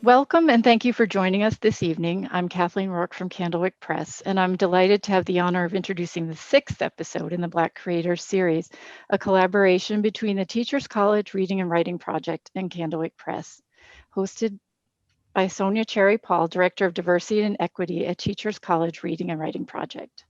Welcome and thank you for joining us this evening. I'm Kathleen Rourke from Candlewick Press, and I'm delighted to have the honor of introducing the 6th episode in the Black Creators series, a collaboration between the Teachers College Reading and Writing Project and Candlewick Press, hosted by Sonja Cherry-Paul, Director of Diversity and Equity at Teachers College Reading and Writing Project.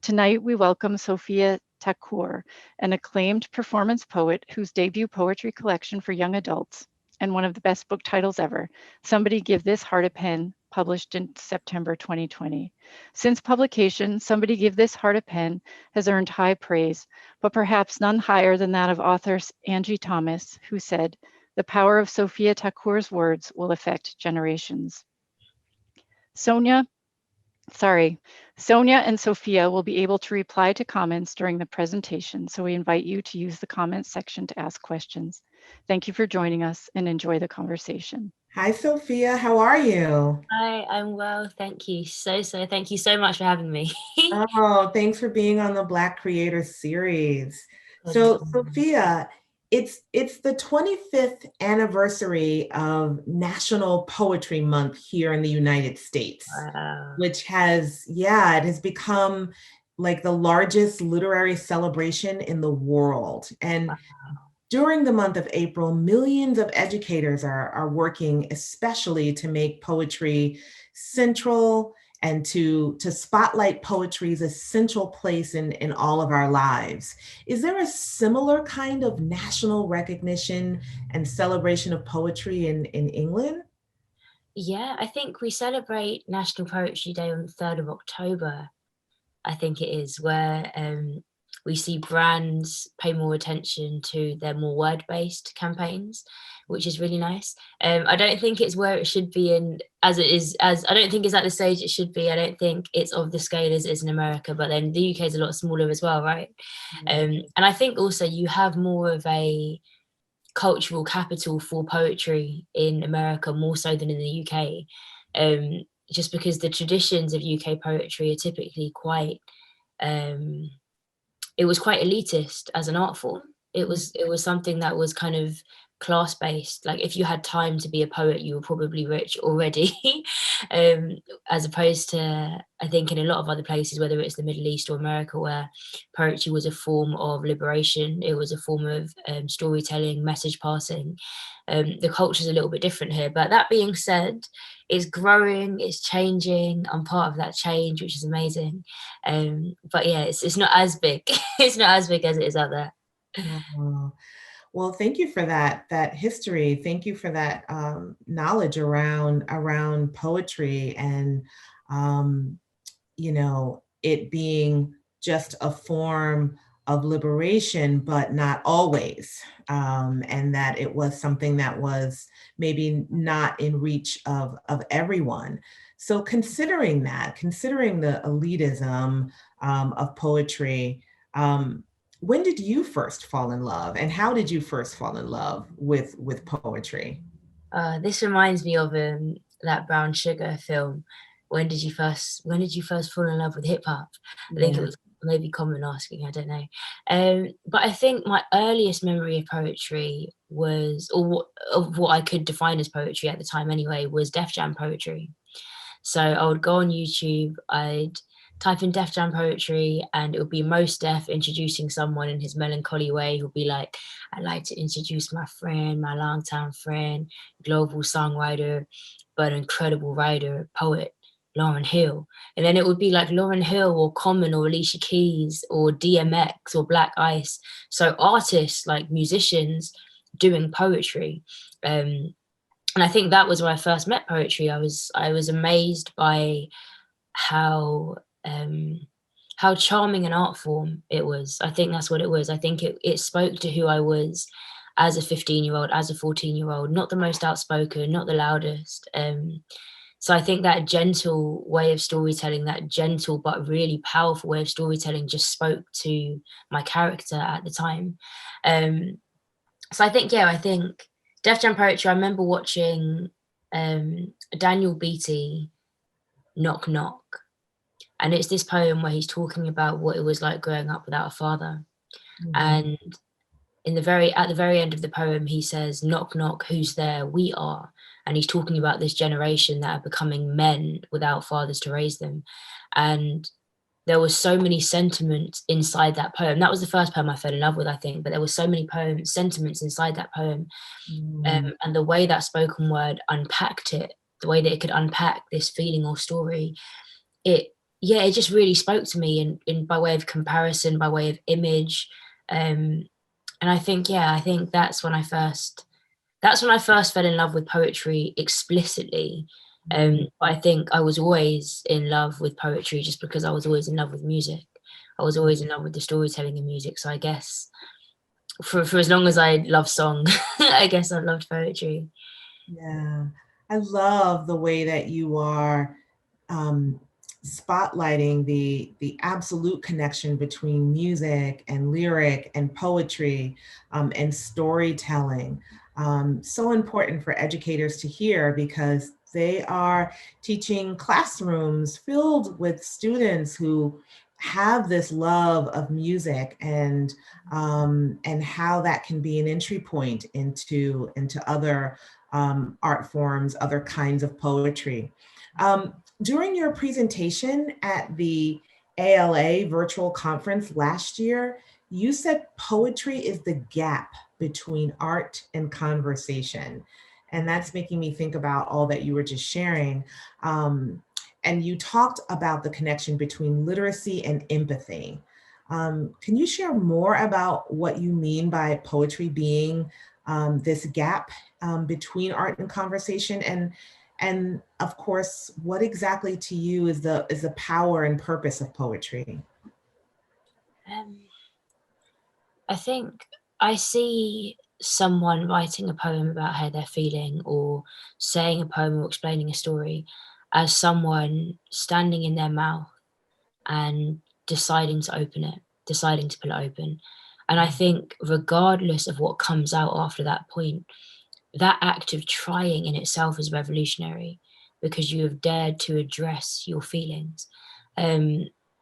Tonight, we welcome Sophia Thakur, an acclaimed performance poet whose debut poetry collection for young adults and one of the best book titles ever, Somebody Give This Heart a Pen, published in September 2020. Since publication, Somebody Give This Heart a Pen has earned high praise, but perhaps none higher than that of author Angie Thomas, who said, "The power of Sophia Thakur's words will affect generations." Sonja and Sophia will be able to reply to comments during the presentation, so we invite you to use the comments section to ask questions. Thank you for joining us and enjoy the conversation. Hi, Sophia. How are you? Hi, I'm well. Thank you. Thank you so much for having me. Oh, thanks for being on the Black Creators series. So, Sophia, it's the 25th anniversary of National Poetry Month here in the United States, Wow. which has, it has become like the largest literary celebration in the world. And Wow. During the month of April, millions of educators are working especially to make poetry central and to spotlight poetry's essential place in all of our lives. Is there a similar kind of national recognition and celebration of poetry in England? Yeah, I think we celebrate National Poetry Day on the 3rd of October, I think it is, where we see brands pay more attention to their more word-based campaigns, which is really nice. I don't think it's where it should be I don't think it's at the stage it should be. I don't think it's of the scale as it is in America, but then the UK is a lot smaller as well, right? And I think also you have more of a cultural capital for poetry in America, more so than in the UK. Just because the traditions of UK poetry are typically quite it was quite elitist as an art form. It was something that was kind of class-based. Like if you had time to be a poet, you were probably rich already. As opposed to, I think in a lot of other places, whether it's the Middle East or America, where poetry was a form of liberation, it was a form of storytelling, message passing. The culture is a little bit different here. But that being said, it's growing, it's changing. I'm part of that change, which is amazing. But yeah, it's not as big. It's not as big as it is out there. Oh, well, thank you for that history. Thank you for that knowledge around poetry and it being just a form of liberation, but not always. And that it was something that was maybe not in reach of everyone. So considering the elitism of poetry, when did you first fall in love, and how did you first fall in love with poetry? This reminds me of that Brown Sugar film. When did you first fall in love with hip hop? I think it was maybe Common asking, I don't know. But I think my earliest memory of poetry was, of what I could define as poetry at the time anyway, was Def Jam poetry. So I would go on YouTube, I'd type in Def Jam poetry, and it would be Mos Def introducing someone in his melancholy way. He'll be like, "I'd like to introduce my friend, my longtime friend, global songwriter, but incredible writer, poet, Lauryn Hill." And then it would be like Lauryn Hill or Common or Alicia Keys or DMX or Black Ice. So artists, like musicians, doing poetry. And I think that was where I first met poetry. I was amazed by how charming an art form it was. I think that's what it was. I think it spoke to who I was as a 15-year-old, as a 14-year-old, not the most outspoken, not the loudest. So I think that gentle way of storytelling, that gentle but really powerful way of storytelling just spoke to my character at the time. So I think Def Jam poetry, I remember watching Daniel Beatty, Knock Knock. And it's this poem where he's talking about what it was like growing up without a father. And at the very end of the poem, he says, knock, knock, who's there? We are. And he's talking about this generation that are becoming men without fathers to raise them. And there was so many sentiments inside that poem. That was the first poem I fell in love with, I think, but there were so many sentiments inside that poem. And the way that spoken word unpacked it, the way that it could unpack this feeling or story, it just really spoke to me in by way of comparison, by way of image. And I think that's when I first fell in love with poetry explicitly. But I think I was always in love with poetry just because I was always in love with music. I was always in love with the storytelling in music. So I guess for as long as I love song, I guess I've loved poetry. Yeah, I love the way that you are spotlighting the absolute connection between music and lyric and poetry and storytelling. So important for educators to hear, because they are teaching classrooms filled with students who have this love of music, and how that can be an entry point into other art forms, other kinds of poetry. During your presentation at the ALA virtual conference last year, you said poetry is the gap between art and conversation. And that's making me think about all that you were just sharing. And you talked about the connection between literacy and empathy. Can you share more about what you mean by poetry being this gap between art and conversation, and of course, what exactly to you is the power and purpose of poetry? I think I see someone writing a poem about how they're feeling, or saying a poem or explaining a story, as someone standing in their mouth and deciding to open it, deciding to pull it open. And I think regardless of what comes out after that point, that act of trying in itself is revolutionary, because you have dared to address your feelings.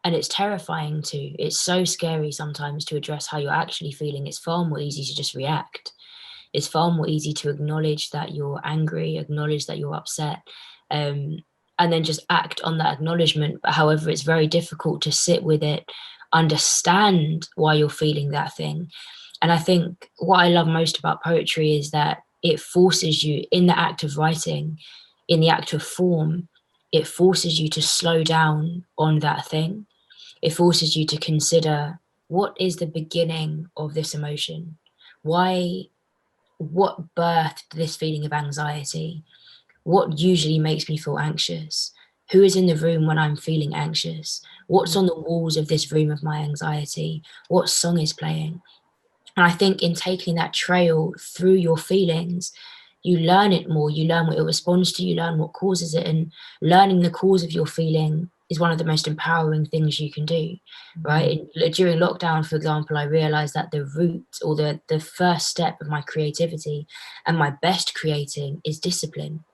And it's terrifying too. It's so scary sometimes to address how you're actually feeling. It's far more easy to just react. It's far more easy to acknowledge that you're angry, acknowledge that you're upset, and then just act on that acknowledgement. But however, it's very difficult to sit with it, understand why you're feeling that thing. And I think what I love most about poetry is that it forces you, in the act of writing, in the act of form, it forces you to slow down on that thing. It forces you to consider, what is the beginning of this emotion? What birthed this feeling of anxiety? What usually makes me feel anxious? Who is in the room when I'm feeling anxious? What's on the walls of this room of my anxiety? What song is playing? And I think in taking that trail through your feelings, you learn it more, you learn what it responds to, you learn what causes it, and learning the cause of your feeling is one of the most empowering things you can do, right? And during lockdown, for example, I realized that the root, or the first step of my creativity and my best creating, is discipline.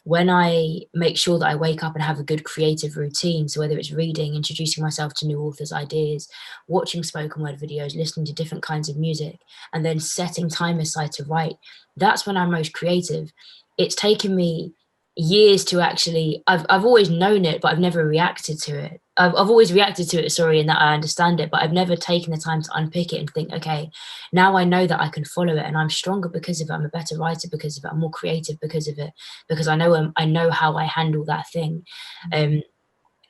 When I make sure that I wake up and have a good creative routine, so whether it's reading, introducing myself to new authors' ideas, watching spoken word videos, listening to different kinds of music, and then setting time aside to write, that's when I'm most creative. It's taken me years to actually, I've always known it, but I've never reacted to it. I've always reacted to it, sorry, in that I understand it, but I've never taken the time to unpick it and think, okay, now I know that I can follow it, and I'm stronger because of it. I'm a better writer because of it. I'm more creative because of it, because I know how I handle that thing.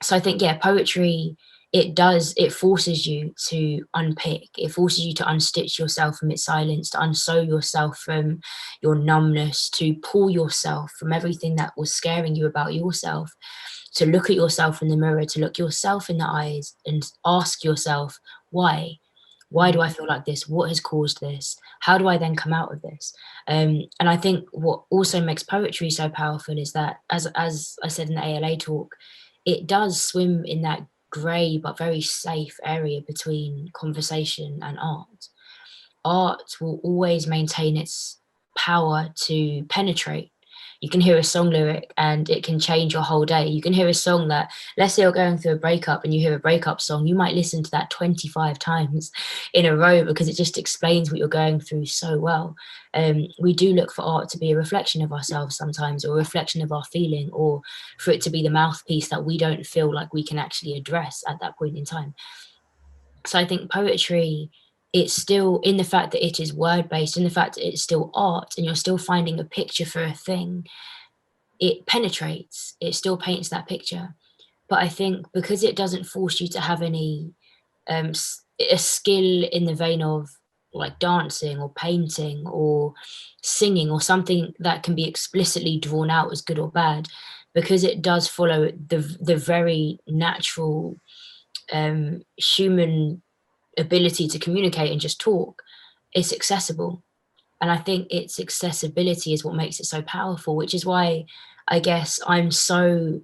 So I think, yeah, poetry, it forces you to unpick, it forces you to unstitch yourself from its silence, to unsew yourself from your numbness, to pull yourself from everything that was scaring you about yourself, to look at yourself in the mirror, to look yourself in the eyes and ask yourself, why do I feel like this? What has caused this? How do I then come out of this? And I think what also makes poetry so powerful is that, as I said in the ALA talk, it does swim in that grey but very safe area between conversation and art. Art will always maintain its power to penetrate. You can hear a song lyric and it can change your whole day. You can hear a song that, let's say you're going through a breakup and you hear a breakup song, you might listen to that 25 times in a row because it just explains what you're going through so well. We do look for art to be a reflection of ourselves sometimes, or a reflection of our feeling, or for it to be the mouthpiece that we don't feel like we can actually address at that point in time. So I think poetry, it's still, in the fact that it is word-based, in the fact that it's still art and you're still finding a picture for a thing, it penetrates, it still paints that picture. But I think because it doesn't force you to have any a skill in the vein of like dancing or painting or singing or something that can be explicitly drawn out as good or bad, because it does follow the very natural human ability to communicate and just talk, it's accessible. And I think its accessibility is what makes it so powerful, which is why I guess I'm so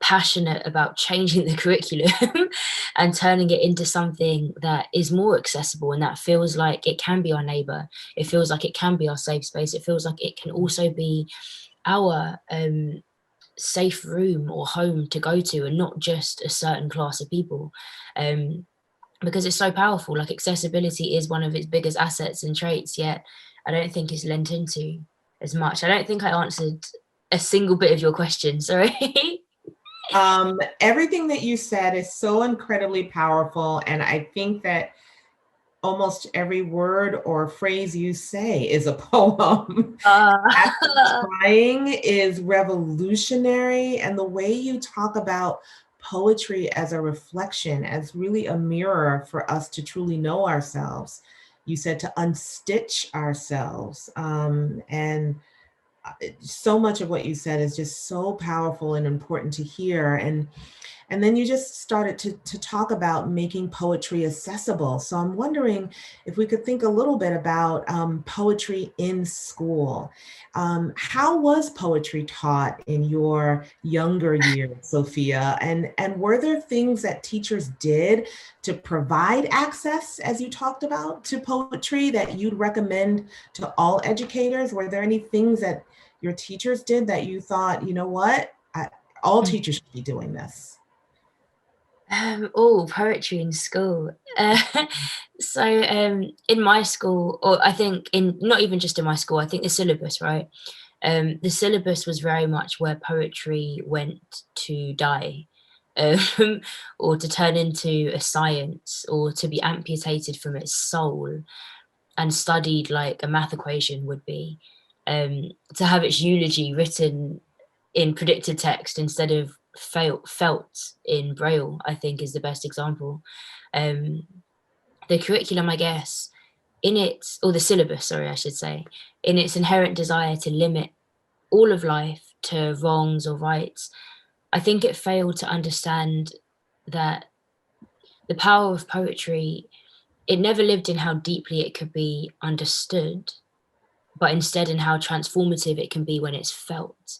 passionate about changing the curriculum and turning it into something that is more accessible and that feels like it can be our neighbor. It feels like it can be our safe space. It feels like it can also be our safe room or home to go to, and not just a certain class of people. Because it's so powerful. Like, accessibility is one of its biggest assets and traits, yet I don't think it's lent into as much. I don't think I answered a single bit of your question, sorry. Everything that you said is so incredibly powerful, and I think that almost every word or phrase you say is a poem. Trying is revolutionary, and the way you talk about poetry as a reflection, as really a mirror for us to truly know ourselves. You said to unstitch ourselves, and so much of what you said is just so powerful and important to hear. And then you just started to talk about making poetry accessible. So I'm wondering if we could think a little bit about poetry in school. How was poetry taught in your younger years, Sophia? And were there things that teachers did to provide access, as you talked about, to poetry that you'd recommend to all educators? Were there any things that your teachers did that you thought, you know what, all teachers should be doing this? Poetry in school. So in my school, or I think in, not even just in my school, I think the syllabus, right? The syllabus was very much where poetry went to die, or to turn into a science, or to be amputated from its soul and studied like a math equation would be, to have its eulogy written in predicted text instead of felt in Braille, I think is the best example. The curriculum, I guess, in its, or the syllabus, sorry, I should say, in its inherent desire to limit all of life to wrongs or rights, I think it failed to understand that the power of poetry, it never lived in how deeply it could be understood, but instead in how transformative it can be when it's felt.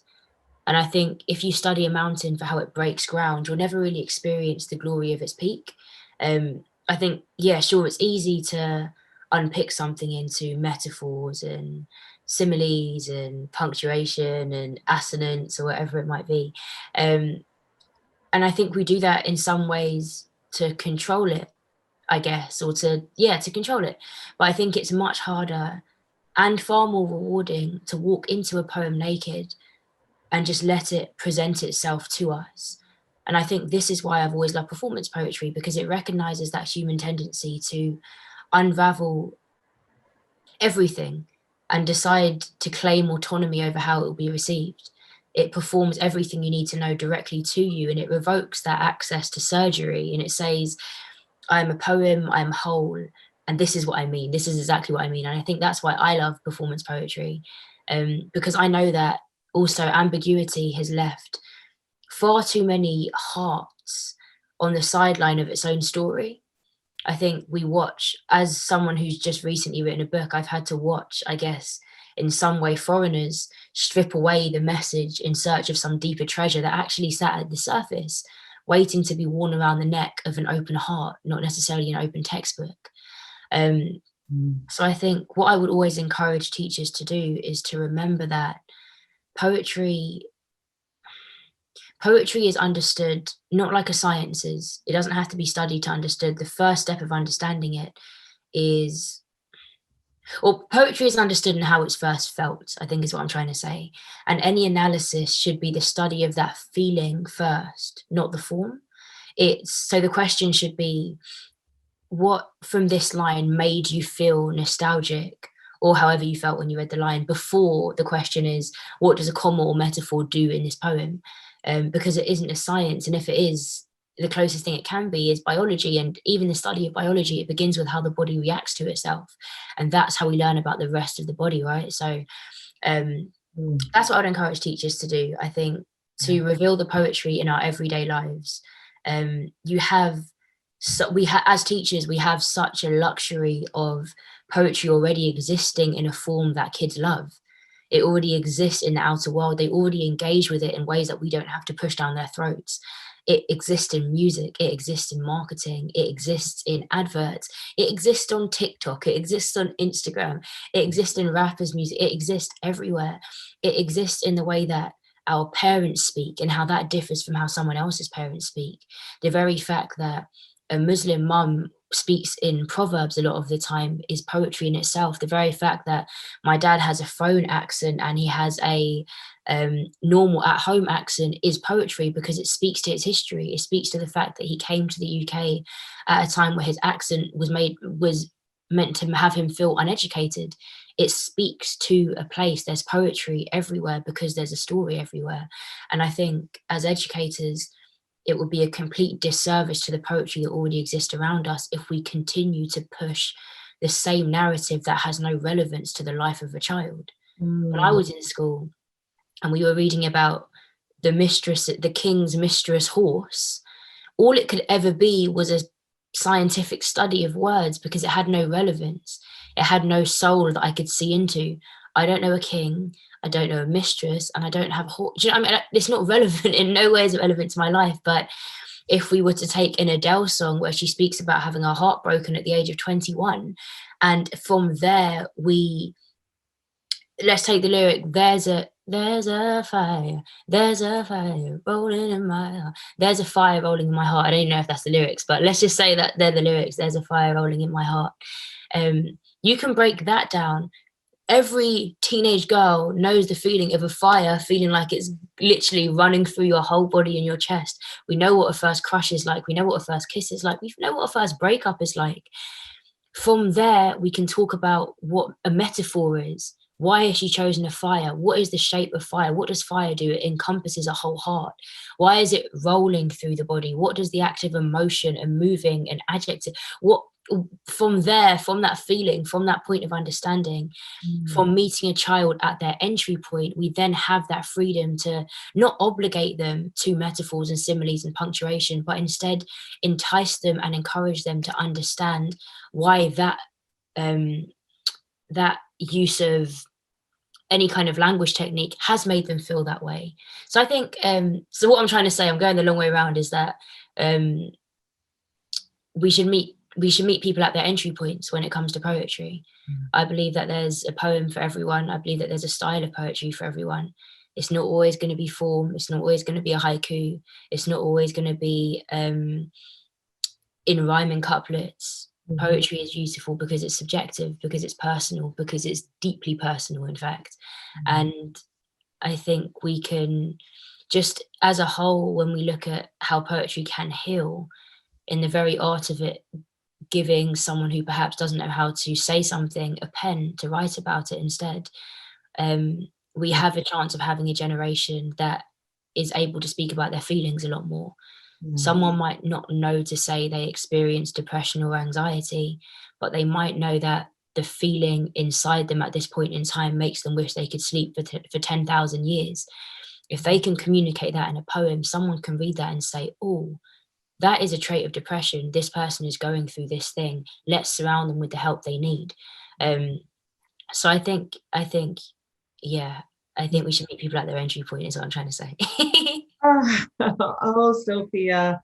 And I think if you study a mountain for how it breaks ground, you'll never really experience the glory of its peak. I think, yeah, sure, it's easy to unpick something into metaphors and similes and punctuation and assonance or whatever it might be. And I think we do that in some ways to control it, I guess, or to control it. But I think it's much harder and far more rewarding to walk into a poem naked and just let it present itself to us. And I think this is why I've always loved performance poetry, because it recognizes that human tendency to unravel everything and decide to claim autonomy over how it will be received. It performs everything you need to know directly to you, and it revokes that access to surgery. And it says, I'm a poem, I'm whole, and this is what I mean. This is exactly what I mean. And I think that's why I love performance poetry, because I know that also ambiguity has left far too many hearts on the sideline of its own story. I think we watch, as someone who's just recently written a book, I've had to watch, I guess, in some way, foreigners strip away the message in search of some deeper treasure that actually sat at the surface, waiting to be worn around the neck of an open heart, not necessarily an open textbook. So I think what I would always encourage teachers to do is to remember that poetry is understood not like a science is. It doesn't have to be studied to understood. The first step of understanding it is, or poetry is understood in how it's first felt, I think is what I'm trying to say. And any analysis should be the study of that feeling first, not the form. So the question should be, what from this line made you feel nostalgic, or however you felt when you read the line, before the question is, what does a comma or metaphor do in this poem? Because it isn't a science, and if it is, the closest thing it can be is biology. And even the study of biology, it begins with how the body reacts to itself, and that's how we learn about the rest of the body, right? So that's what I'd encourage teachers to do, I think, to reveal the poetry in our everyday lives. As teachers, we have such a luxury of poetry already existing in a form that kids love. It already exists in the outer world. They already engage with it in ways that we don't have to push down their throats. It exists in music, it exists in marketing, it exists in adverts, it exists on TikTok, it exists on Instagram, it exists in rappers' music, it exists everywhere. It exists in the way that our parents speak and how that differs from how someone else's parents speak. The very fact that a Muslim mum speaks in proverbs a lot of the time is poetry in itself. The very fact that my dad has a foreign accent and he has a normal at home accent is poetry, because it speaks to its history. It speaks to the fact that he came to the UK at a time where his accent was meant to have him feel uneducated. It speaks to a place. There's poetry everywhere because there's a story everywhere. And I think as educators, it would be a complete disservice to the poetry that already exists around us if we continue to push the same narrative that has no relevance to the life of a child. When I was in school and we were reading about the king's mistress horse, all it could ever be was a scientific study of words, because it had no relevance. It had no soul that I could see into. I don't know a king, I don't know a mistress, and I don't have a horse. Do you know what I mean? It's not relevant, in no way is it relevant to my life. But if we were to take an Adele song where she speaks about having her heart broken at the age of 21, and from there let's take the lyric, there's a fire rolling in my heart. There's a fire rolling in my heart. I don't even know if that's the lyrics, but let's just say that they're the lyrics. There's a fire rolling in my heart. You can break that down. Every teenage girl knows the feeling of a fire, feeling like it's literally running through your whole body and your chest. We know what a first crush is like. We know what a first kiss is like. We know what a first breakup is like. From there, we can talk about what a metaphor is. Why has she chosen a fire? What is the shape of fire? What does fire do? It encompasses a whole heart. Why is it rolling through the body? What does the act of emotion and moving and adjective, from there, from that feeling, from that point of understanding, from meeting a child at their entry point, we then have that freedom to not obligate them to metaphors and similes and punctuation, but instead entice them and encourage them to understand why that use of any kind of language technique has made them feel that way. So I think, so what I'm trying to say, I'm going the long way around, is that we should meet people at their entry points when it comes to poetry. I believe that there's a poem for everyone. I believe that there's a style of poetry for everyone. It's not always going to be form. It's not always going to be a haiku. It's not always going to be in rhyming couplets. Poetry is beautiful because it's subjective, because it's personal, because it's deeply personal, in fact. And I think we can just, as a whole, when we look at how poetry can heal, in the very art of it, giving someone who perhaps doesn't know how to say something a pen to write about it instead, we have a chance of having a generation that is able to speak about their feelings a lot more. Someone might not know to say they experience depression or anxiety, but they might know that the feeling inside them at this point in time makes them wish they could sleep for 10,000 years. If they can communicate that in a poem, someone can read that and say, oh, that is a trait of depression. This person is going through this thing. Let's surround them with the help they need. So I think we should meet people at their entry point, is what I'm trying to say. Oh, Sophia.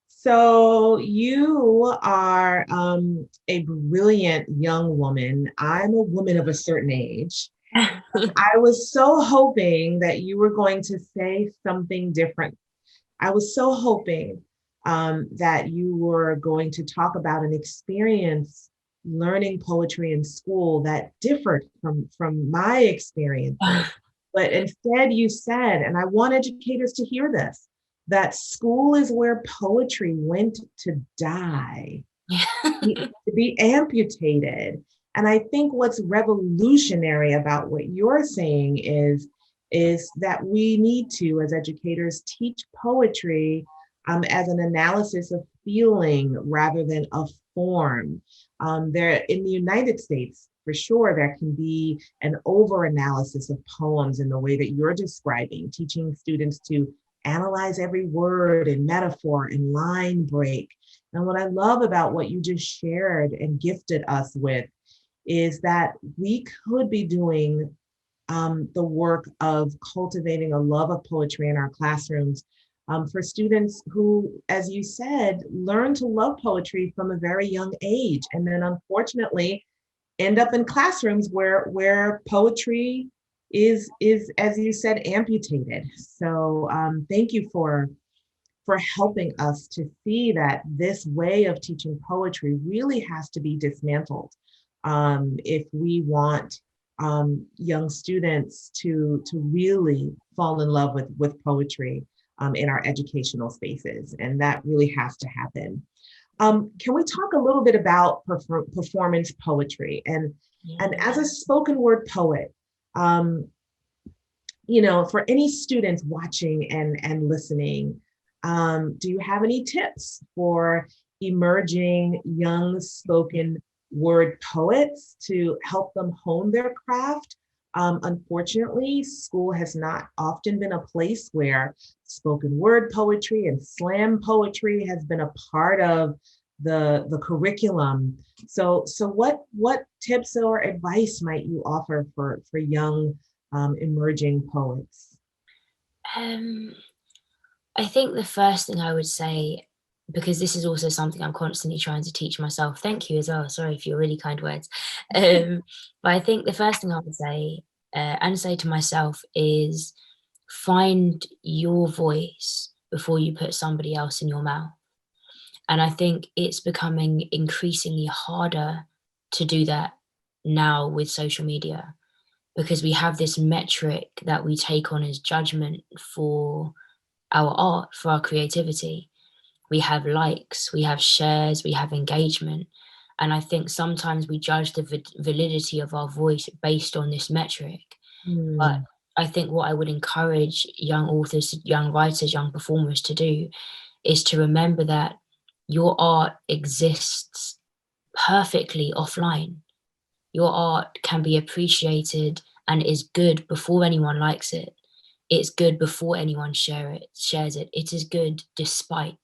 So you are a brilliant young woman. I'm a woman of a certain age. I was so hoping that you were going to say something different. I was so hoping that you were going to talk about an experience learning poetry in school that differed from my experiences. But instead you said, and I want educators to hear this, that school is where poetry went to die, to be amputated. And I think what's revolutionary about what you're saying is that we need to, as educators, teach poetry as an analysis of feeling rather than a form. There, in the United States, for sure, there can be an over-analysis of poems in the way that you're describing, teaching students to analyze every word and metaphor and line break. And what I love about what you just shared and gifted us with is that we could be doing the work of cultivating a love of poetry in our classrooms for students who, as you said, learn to love poetry from a very young age, and then unfortunately end up in classrooms where poetry is, as you said, amputated. So thank you for helping us to see that this way of teaching poetry really has to be dismantled if we want young students to really fall in love with poetry in our educational spaces, and that really has to happen. Can we talk a little bit about performance poetry? And as a spoken word poet, you know, for any students watching and listening, do you have any tips for emerging young spoken word poets to help them hone their craft? Unfortunately, school has not often been a place where spoken word poetry and slam poetry has been a part of the curriculum. So what tips or advice might you offer for young emerging poets? I think the first thing I would say, because this is also something I'm constantly trying to teach myself. Thank you as well. Sorry for your really kind words. But I think the first thing I would say and say to myself is find your voice before you put somebody else in your mouth. And I think it's becoming increasingly harder to do that now with social media, because we have this metric that we take on as judgment for our art, for our creativity. We have likes, we have shares, we have engagement. And I think sometimes we judge the validity of our voice based on this metric. But I think what I would encourage young authors, young writers, young performers to do is to remember that your art exists perfectly offline. Your art can be appreciated and is good before anyone likes it. It's good before anyone shares it. It is good despite.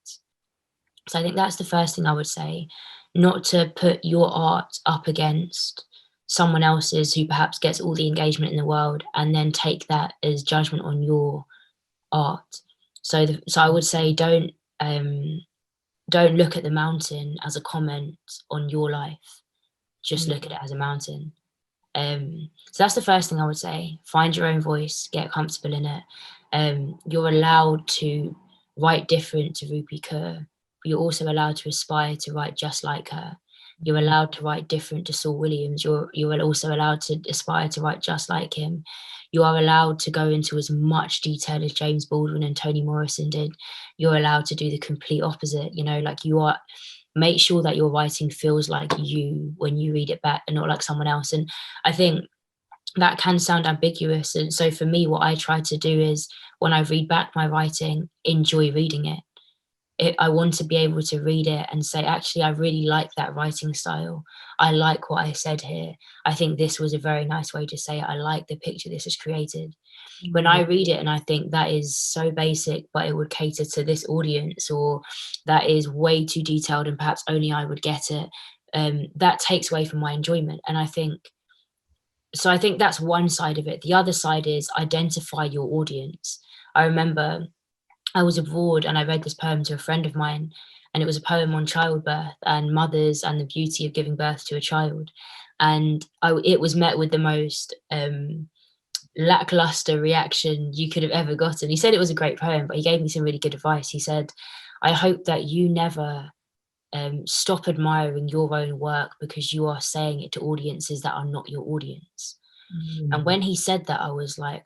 So I think that's the first thing I would say, not to put your art up against someone else's who perhaps gets all the engagement in the world and then take that as judgment on your art. So I would say don't look at the mountain as a comment on your life. Just look at it as a mountain. So that's the first thing I would say. Find your own voice, get comfortable in it. You're allowed to write different to Rupi Kaur, but you're also allowed to aspire to write just like her. You're allowed to write different to Saul Williams. You're also allowed to aspire to write just like him. You are allowed to go into as much detail as James Baldwin and Toni Morrison did. You're allowed to do the complete opposite. You know, like you are. Make sure that your writing feels like you when you read it back and not like someone else. And I think that can sound ambiguous. And so for me, what I try to do is when I read back my writing, enjoy reading it. I want to be able to read it and say, actually, I really like that writing style. I like what I said here. I think this was a very nice way to say it. I like the picture this has created. When I read it and I think that is so basic, but it would cater to this audience, or that is way too detailed and perhaps only I would get it, that takes away from my enjoyment. And I think that's one side of it. The other side is identify your audience. I remember I was abroad and I read this poem to a friend of mine, and it was a poem on childbirth and mothers and the beauty of giving birth to a child. And it was met with the most lackluster reaction you could have ever gotten. He said it was a great poem, but he gave me some really good advice. He said, I hope that you never stop admiring your own work because you are saying it to audiences that are not your audience. And when he said that, I was like,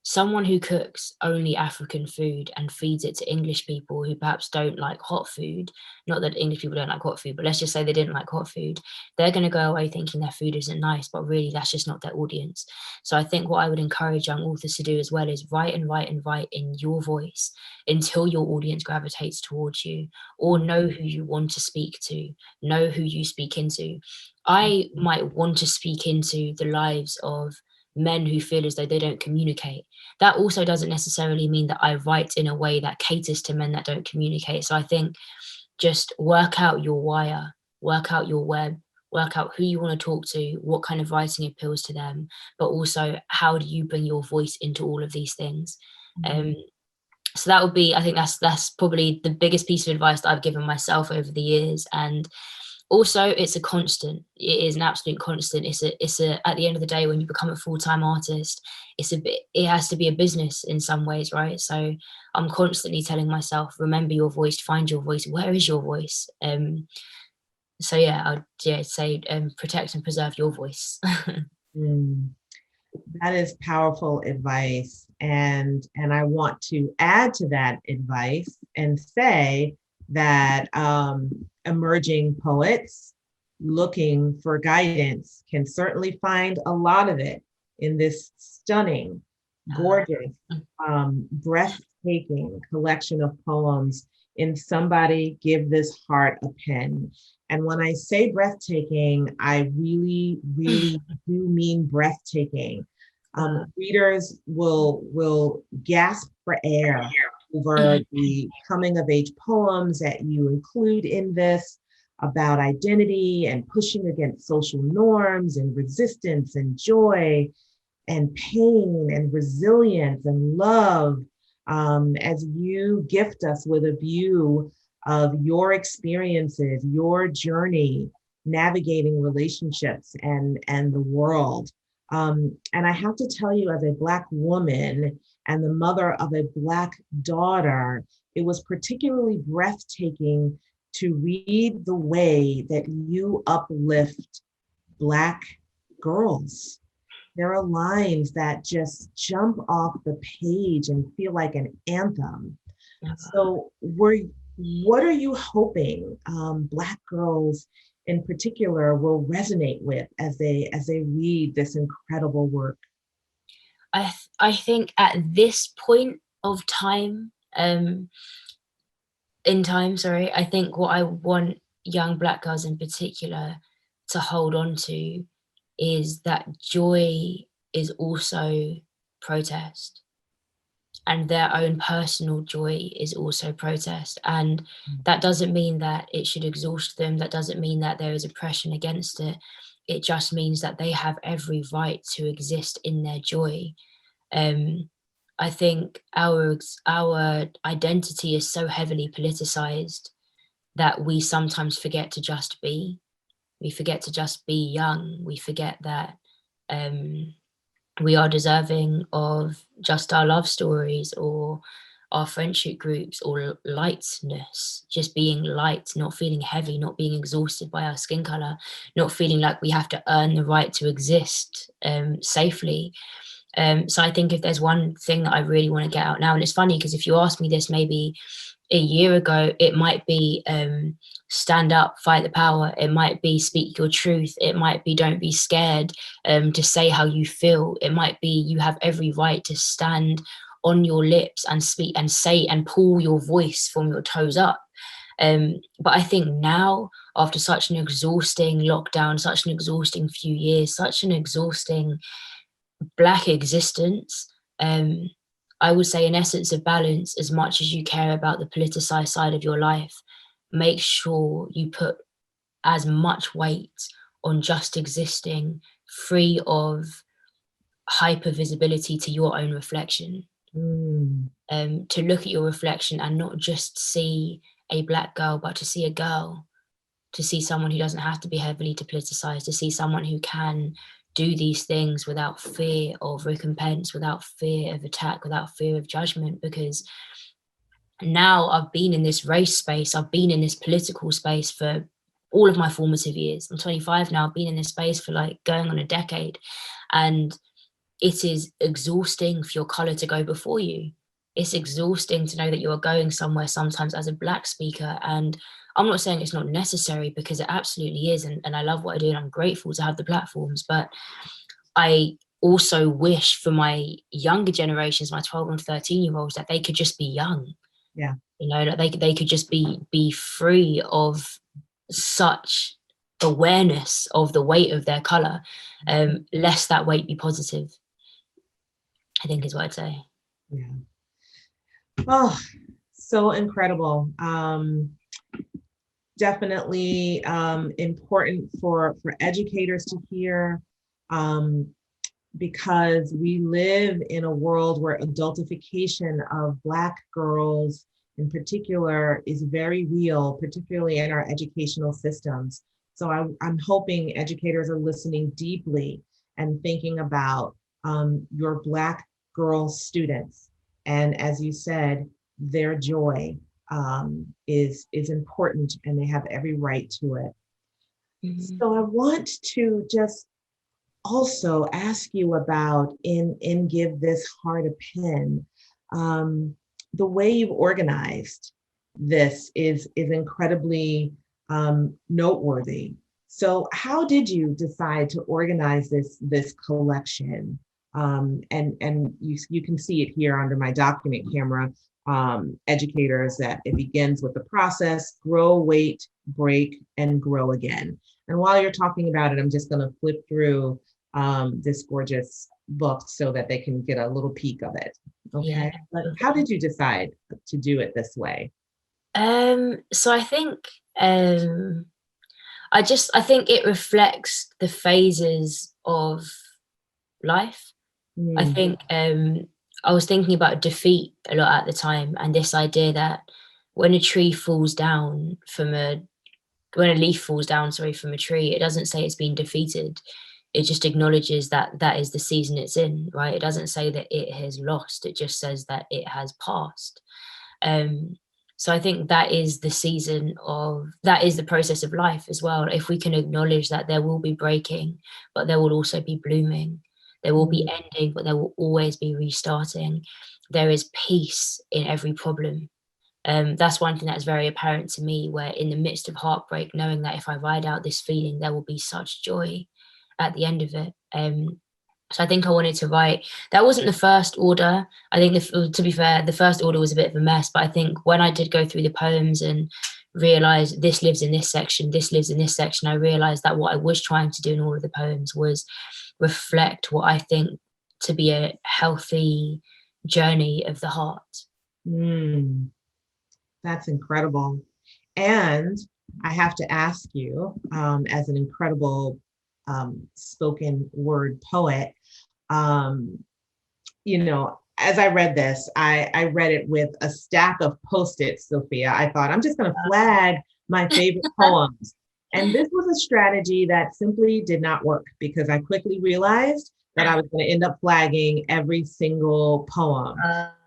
someone who cooks only African food and feeds it to English people who perhaps don't like hot food, not that English people don't like hot food, but let's just say they didn't like hot food, they're going to go away thinking their food isn't nice, but really that's just not their audience. So I think what I would encourage young authors to do as well is write and write and write in your voice until your audience gravitates towards you, or know who you want to speak to, know who you speak into. I might want to speak into the lives of men who feel as though they don't communicate. That also doesn't necessarily mean that I write in a way that caters to men that don't communicate. So I think just work out your wire, work out your web, work out who you want to talk to, what kind of writing appeals to them, but also how do you bring your voice into all of these things. So that would be, I think that's probably the biggest piece of advice that I've given myself over the years. And also, it's a constant. It is an absolute constant. It's a. At the end of the day, when you become a full-time artist, it has to be a business in some ways, right? So I'm constantly telling myself, remember your voice, find your voice. Where is your voice? So yeah, I'd say protect and preserve your voice. That is powerful advice, and I want to add to that advice and say that emerging poets looking for guidance can certainly find a lot of it in this stunning, gorgeous, breathtaking collection of poems in Somebody Give This Heart a Pen. And when I say breathtaking, I really, really do mean breathtaking. Readers will gasp for air over the coming of age poems that you include in this about identity and pushing against social norms and resistance and joy and pain and resilience and love, as you gift us with a view of your experiences, your journey, navigating relationships and the world. And I have to tell you, as a Black woman and the mother of a Black daughter, it was particularly breathtaking to read the way that you uplift Black girls. There are lines that just jump off the page and feel like an anthem. So what are you hoping Black girls in particular will resonate with as they read this incredible work? I think at this point of time, I think what I want young Black girls in particular to hold on to is that joy is also protest, and their own personal joy is also protest. And that doesn't mean that it should exhaust them. That doesn't mean that there is oppression against it. It just means that they have every right to exist in their joy. I think our identity is so heavily politicized that we sometimes forget to just be. We forget to just be young. We forget that we are deserving of just our love stories or our friendship groups or lightness, just being light, not feeling heavy, not being exhausted by our skin color, not feeling like we have to earn the right to exist safely. So I think if there's one thing that I really want to get out now, and it's funny because if you asked me this maybe a year ago, it might be stand up, fight the power. It might be speak your truth. It might be don't be scared to say how you feel. It might be you have every right to stand on your lips and speak and say and pull your voice from your toes up. But I think now, after such an exhausting lockdown, such an exhausting few years, such an exhausting Black existence, I would say in essence of balance, as much as you care about the politicized side of your life, make sure you put as much weight on just existing free of hyper visibility to your own reflection. To look at your reflection and not just see a Black girl, but to see a girl, to see someone who doesn't have to be heavily politicized, to see someone who can do these things without fear of recompense, without fear of attack, without fear of judgment. Because now I've been in this race space, I've been in this political space for all of my formative years. I'm 25 now, I've been in this space for like going on a decade. And it is exhausting for your color to go before you. It's exhausting to know that you are going somewhere sometimes as a Black speaker. And I'm not saying it's not necessary, because it absolutely is. And I love what I do, and I'm grateful to have the platforms. But I also wish for my younger generations, my 12 and 13-year-olds, that they could just be young. Yeah. You know, that they could just be free of such awareness of the weight of their color, lest that weight be positive, I think is what I'd say. Yeah. Oh, so incredible. Definitely important for educators to hear, because we live in a world where adultification of Black girls in particular is very real, particularly in our educational systems. So I'm hoping educators are listening deeply and thinking about your Black girl students. And as you said, their joy is important, and they have every right to it. Mm-hmm. So I want to just also ask you about, in Give This Heart a Pen, the way you've organized this is incredibly noteworthy. So how did you decide to organize this collection? And you can see it here under my document camera, educators, that it begins with the process: grow, wait, break, and grow again. And while you're talking about it, I'm just going to flip through this gorgeous book so that they can get a little peek of it. Okay. Yeah. But how did you decide to do it this way? So I think I think it reflects the phases of life. I think I was thinking about defeat a lot at the time, and this idea that when a tree falls down when a leaf falls down, from a tree, it doesn't say it's been defeated. It just acknowledges that that is the season it's in, right? It doesn't say that it has lost. It just says that it has passed. So I think that is the that is the process of life as well. If we can acknowledge that there will be breaking, but there will also be blooming. There will be ending, but there will always be restarting. There is peace in every problem. That's one thing that's very apparent to me, where in the midst of heartbreak, knowing that if I ride out this feeling, there will be such joy at the end of it. So I think I wanted to write, that wasn't the first order. I think, to be fair, the first order was a bit of a mess, but I think when I did go through the poems and realize this lives in this section, this lives in this section, I realized that what I was trying to do in all of the poems was reflect what I think to be a healthy journey of the heart. That's incredible. And I have to ask you, as an incredible spoken word poet, as I read this, I read it with a stack of Post-its, Sophia. I thought, I'm just going to flag my favorite poems. And this was a strategy that simply did not work, because I quickly realized that I was going to end up flagging every single poem.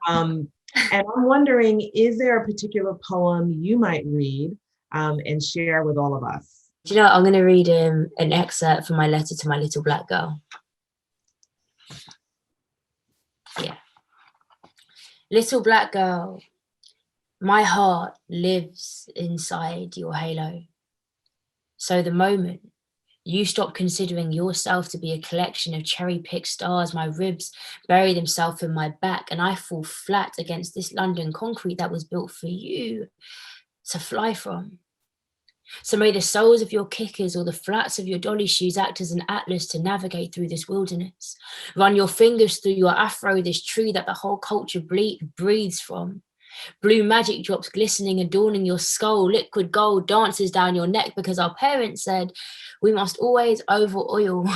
And I'm wondering, is there a particular poem you might read and share with all of us? Do you know what? I'm going to read an excerpt from my letter to my little Black girl. Yeah. Little Black girl, my heart lives inside your halo. So the moment you stop considering yourself to be a collection of cherry-picked stars, my ribs bury themselves in my back, and I fall flat against this London concrete that was built for you to fly from. So may the soles of your kickers or the flats of your dolly shoes act as an atlas to navigate through this wilderness. Run your fingers through your afro, this tree that the whole culture breathes from. Blue magic drops glistening, adorning your skull. Liquid gold dances down your neck because our parents said we must always over oil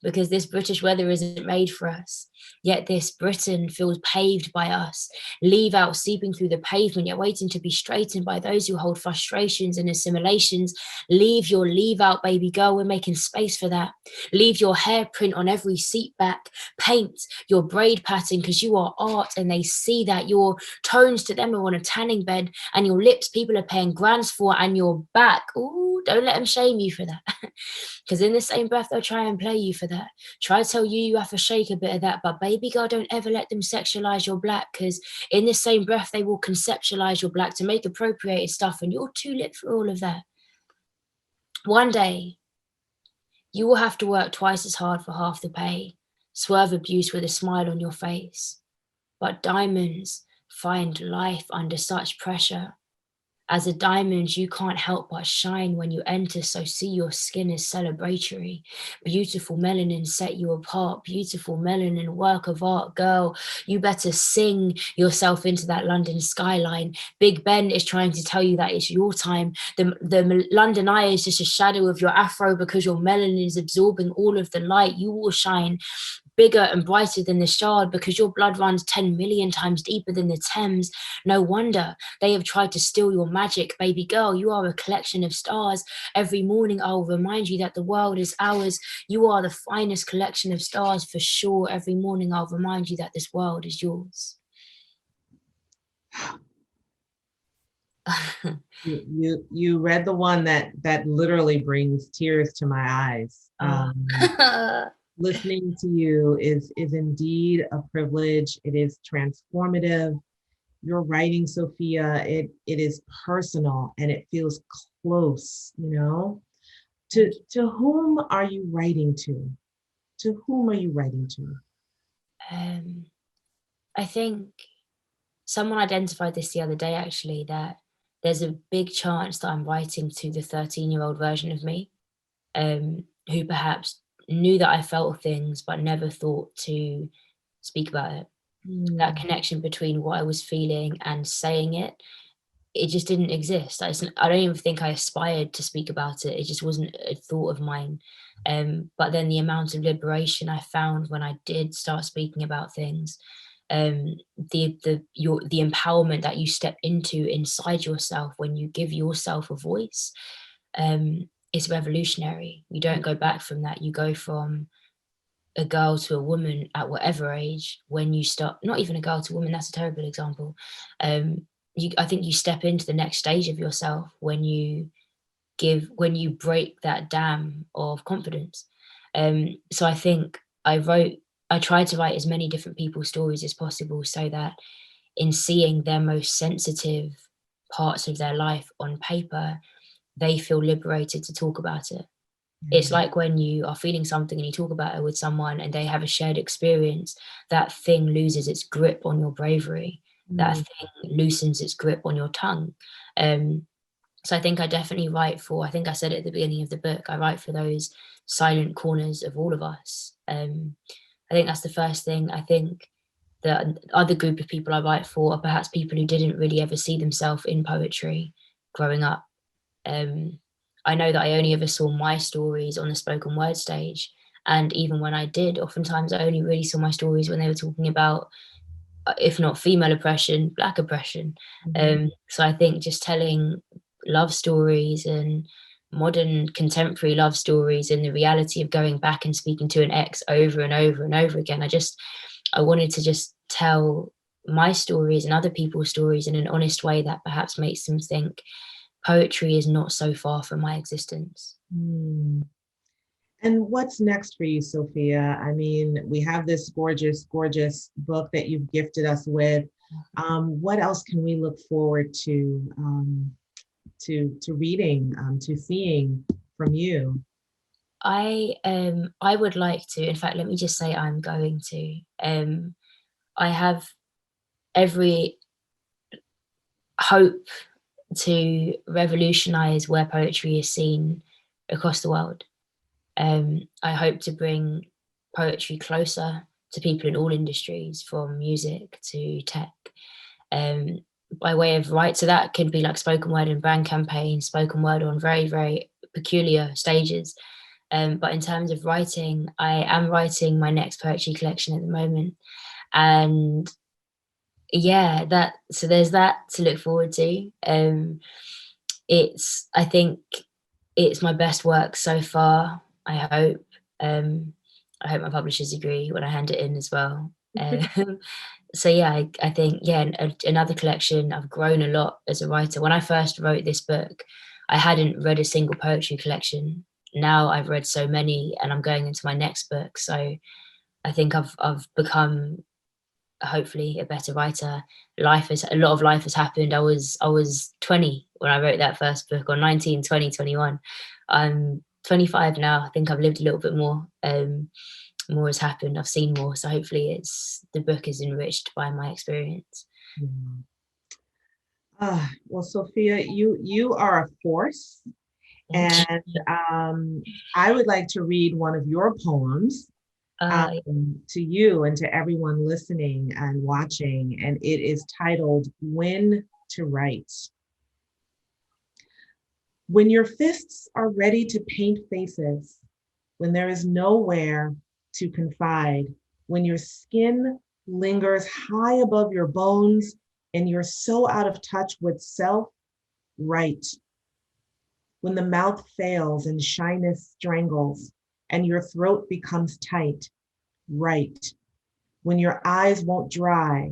because this British weather isn't made for us. Yet this Britain feels paved by us. Leave out seeping through the pavement, yet waiting to be straightened by those who hold frustrations and assimilations. Leave your leave out, baby girl. We're making space for that. Leave your hairprint on every seat back. Paint your braid pattern because you are art and they see that. Your tones to them are on a tanning bed, and your lips people are paying grands for, and your back, ooh, don't let them shame you for that. Because in the same breath, they'll try and play you for that. Try to tell you have to shake a bit of that, but baby girl, don't ever let them sexualize your black, because in the same breath, they will conceptualize your black to make appropriated stuff, and you're too lit for all of that. One day, you will have to work twice as hard for half the pay, swerve abuse with a smile on your face. But diamonds find life under such pressure. As a diamond, you can't help but shine when you enter, so see your skin is celebratory. Beautiful melanin set you apart, beautiful melanin work of art, girl. You better sing yourself into that London skyline. Big Ben is trying to tell you that it's your time. The London eye is just a shadow of your afro because your melanin is absorbing all of the light. You will shine bigger and brighter than the Shard because your blood runs 10 million times deeper than the Thames. No wonder they have tried to steal your magic, baby girl. You are a collection of stars. Every morning I will remind you that the world is ours. You are the finest collection of stars for sure. Every morning I'll remind you that this world is yours. You read the one that literally brings tears to my eyes. Listening to you is indeed a privilege. It is transformative. Your writing, Sophia, it is personal and it feels close, you know. To whom are you writing to? To whom are you writing to? I think someone identified this the other day, actually, that there's a big chance that I'm writing to the 13-year-old version of me, who perhaps knew that I felt things but never thought to speak about it. That connection between what I was feeling and saying it just didn't exist. I don't even think I aspired to speak about it. It just wasn't a thought of mine. But then the amount of liberation I found when I did start speaking about things, the empowerment that you step into inside yourself when you give yourself a voice, it's revolutionary. You don't go back from that. You go from a girl to a woman at whatever age. When you start, not even a girl to a woman, that's a terrible example. I think you step into the next stage of yourself when you break that dam of confidence. So I think I tried to write as many different people's stories as possible, so that in seeing their most sensitive parts of their life on paper, they feel liberated to talk about it. It's like when you are feeling something and you talk about it with someone and they have a shared experience, that thing loses its grip on your bravery. That thing loosens its grip on your tongue. So I think I definitely write for, I think I said it at the beginning of the book, I write for those silent corners of all of us. I think that's the first thing. I think the other group of people I write for are perhaps people who didn't really ever see themselves in poetry growing up. I know that I only ever saw my stories on the spoken word stage. And even when I did, oftentimes I only really saw my stories when they were talking about, if not female oppression, Black oppression. So I think just telling love stories and modern contemporary love stories and the reality of going back and speaking to an ex over and over and over again, I wanted to just tell my stories and other people's stories in an honest way that perhaps makes them think poetry is not so far from my existence. And what's next for you, Sophia? I mean, we have this gorgeous, gorgeous book that you've gifted us with. What else can we look forward to reading, to seeing from you? I would like to, in fact, let me just say I'm going to. I have every hope to revolutionize where poetry is seen across the world. I hope to bring poetry closer to people in all industries, from music to tech, by way of so that could be like spoken word and brand campaigns, spoken word on very, very peculiar stages. But in terms of writing, I am writing my next poetry collection at the moment. And yeah, so there's that to look forward to. I think it's my best work so far, I hope. I hope my publishers agree when I hand it in as well. So yeah, I think, yeah, another collection. I've grown a lot as a writer. When I first wrote this book, I hadn't read a single poetry collection. Now I've read so many, and I'm going into my next book. So I think I've become, hopefully, a better writer. A lot of life has happened. I was 20 when I wrote that first book, or 19, 20, 21. I'm 25 now. I think I've lived a little bit more. More has happened. I've seen more. So hopefully the book is enriched by my experience. Well, Sophia, you are a force. And I would like to read one of your poems to you and to everyone listening and watching. And it is titled When to Write. When your fists are ready to paint faces, when there is nowhere to confide, when your skin lingers high above your bones and you're so out of touch with self, write. When the mouth fails and shyness strangles and your throat becomes tight, write. When your eyes won't dry,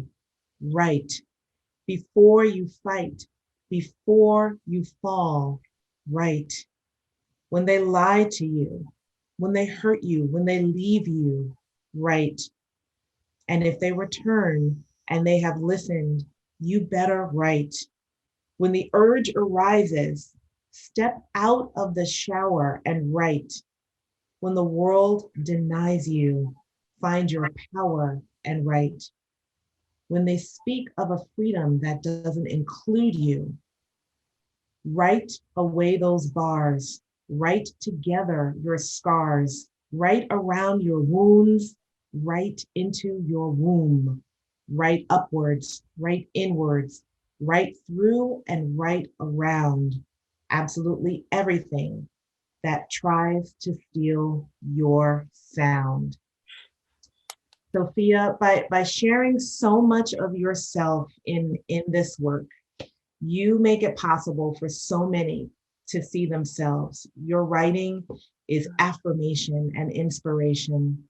write. Before you fight, before you fall, write. When they lie to you, when they hurt you, when they leave you, write. And if they return and they have listened, you better write. When the urge arises, step out of the shower and write. When the world denies you, find your power and write. When they speak of a freedom that doesn't include you, write away those bars. Write together your scars. Write around your wounds. Write into your womb. Write upwards. Write inwards. Write through and write around. Absolutely everything that tries to steal your sound. Sophia, by sharing so much of yourself in this work, you make it possible for so many to see themselves. Your writing is affirmation and inspiration.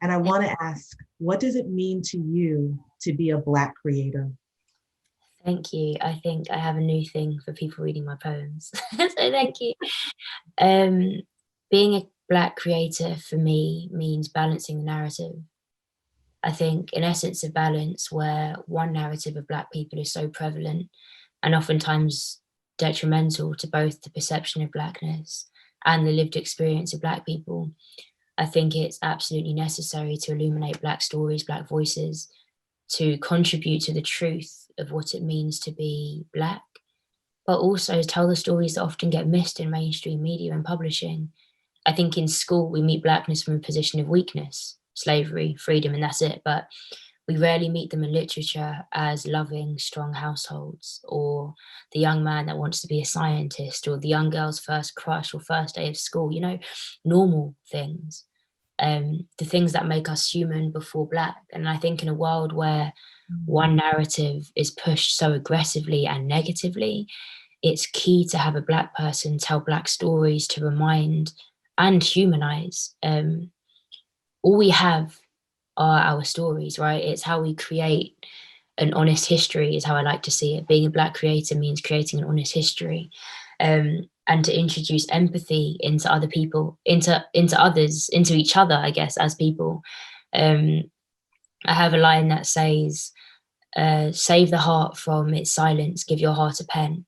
And I want to ask, what does it mean to you to be a Black creator? Thank you. I think I have a new thing for people reading my poems. So thank you. Being a Black creator for me means balancing the narrative. I think an essence of balance where one narrative of Black people is so prevalent and oftentimes detrimental to both the perception of Blackness and the lived experience of Black people. I think it's absolutely necessary to illuminate Black stories, Black voices, to contribute to the truth of what it means to be Black, but also tell the stories that often get missed in mainstream media and publishing. I think in school we meet Blackness from a position of weakness, slavery, freedom, and that's it. But we rarely meet them in literature as loving, strong households, or the young man that wants to be a scientist, or the young girl's first crush or first day of school, normal things. The things that make us human before Black. And I think in a world where one narrative is pushed so aggressively and negatively, it's key to have a Black person tell Black stories to remind and humanize. All we have are our stories, right? It's how we create an honest history, is how I like to see it. Being a Black creator means creating an honest history. And to introduce empathy into other people, into others, into each other, I guess, as people. I have a line that says, save the heart from its silence, give your heart a pen.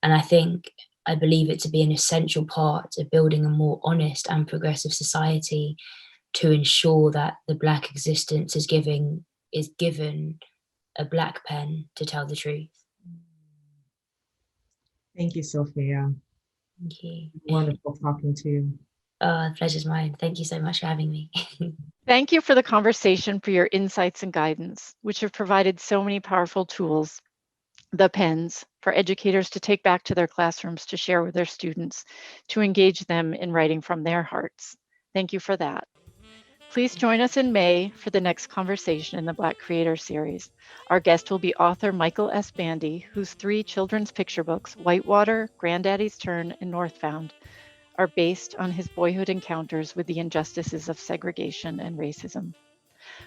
And I believe it to be an essential part of building a more honest and progressive society, to ensure that the Black existence is given a Black pen to tell the truth. Thank you, Sophia. Thank you. Wonderful talking to you. Pleasure's mine. Thank you so much for having me. Thank you for the conversation, for your insights and guidance, which have provided so many powerful tools. the pens for educators to take back to their classrooms to share with their students, to engage them in writing from their hearts. Thank you for that. Please join us in May for the next conversation in the Black Creator Series. Our guest will be author Michael S. Bandy, whose 3 children's picture books, Whitewater, Granddaddy's Turn, and Northbound, are based on his boyhood encounters with the injustices of segregation and racism.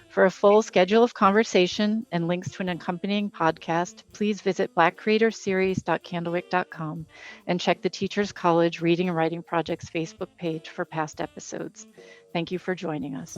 For a full schedule of conversation and links to an accompanying podcast, please visit blackcreatorseries.candlewick.com and check the Teachers College Reading and Writing Project's Facebook page for past episodes. Thank you for joining us.